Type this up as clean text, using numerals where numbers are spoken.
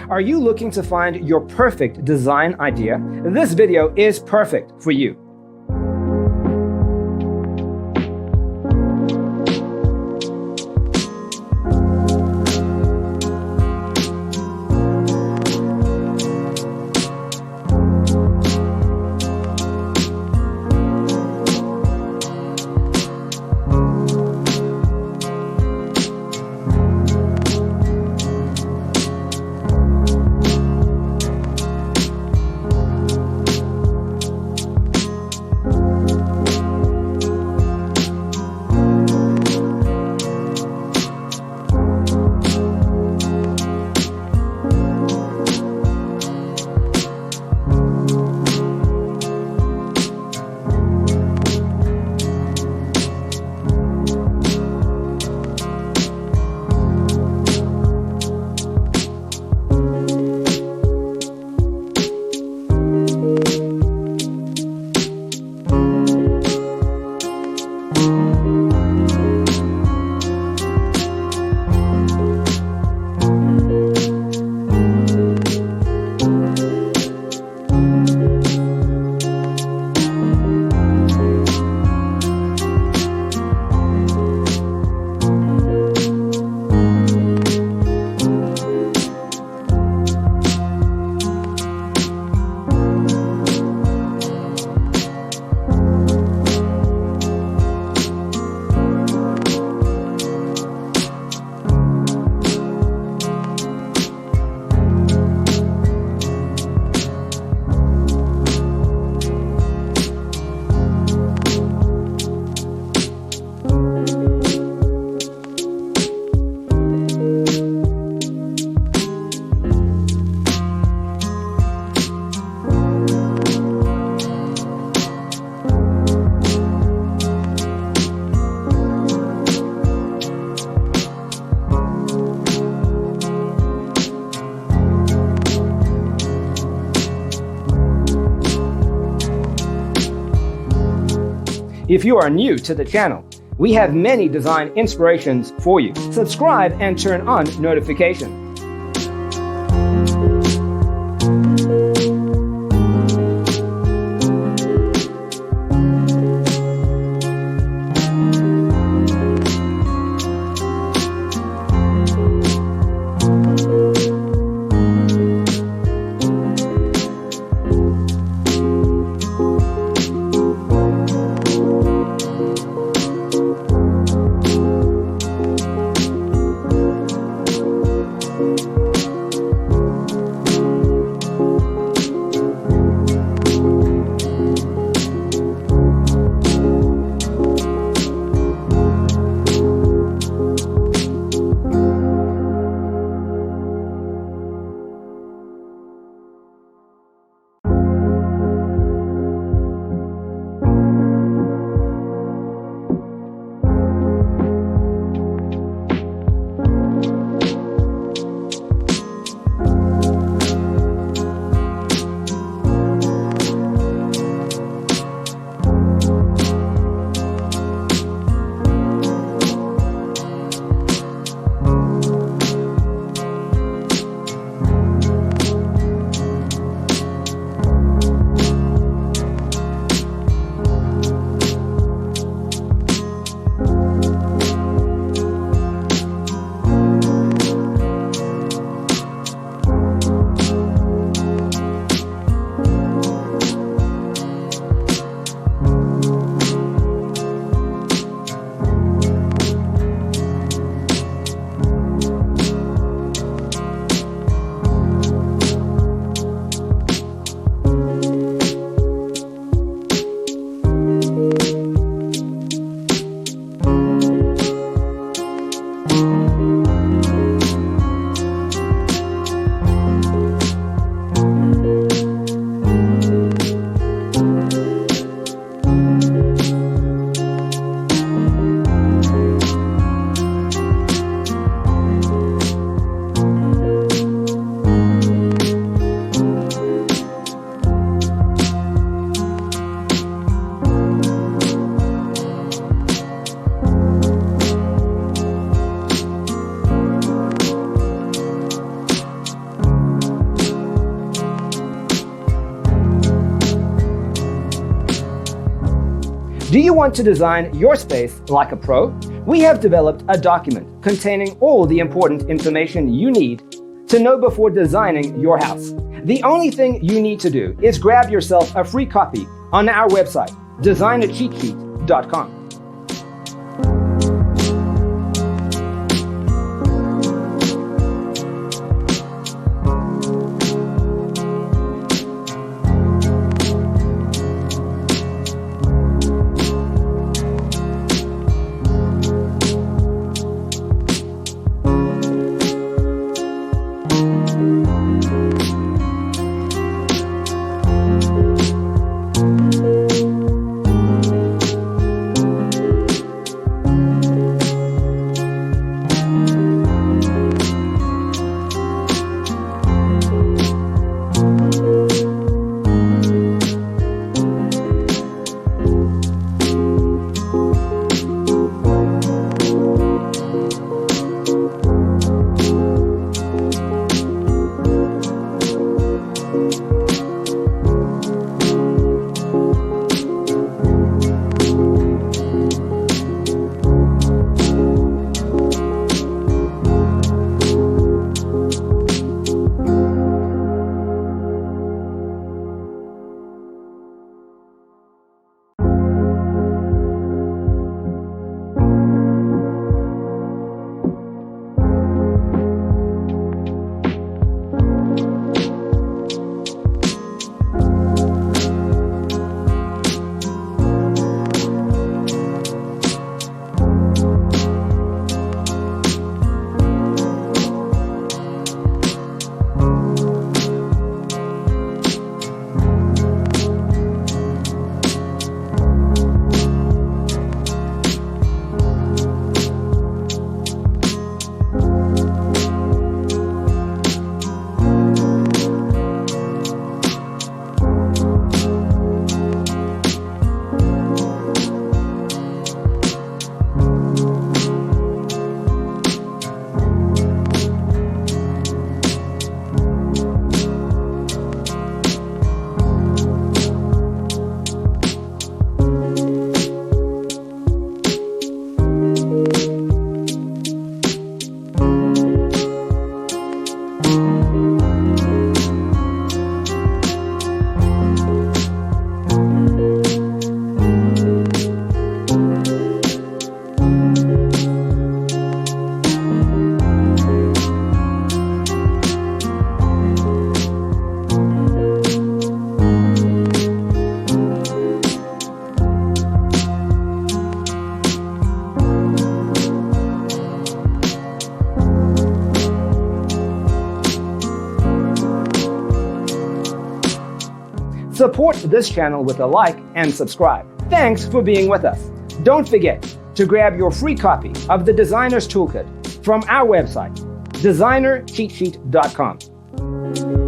Are you looking to find your perfect design idea? This video is perfect for you. If you are new to the channel, we have many design inspirations for you. Subscribe and turn on notifications. Do you want to design your space like a pro? We have developed a document containing all the important information you need to know before designing your house. The only thing you need to do is grab yourself a free copy on our website, designercheatsheet.com. Support this channel with a like and subscribe. Thanks for being with us. Don't forget to grab your free copy of the Designer's Toolkit from our website, designercheatsheet.com.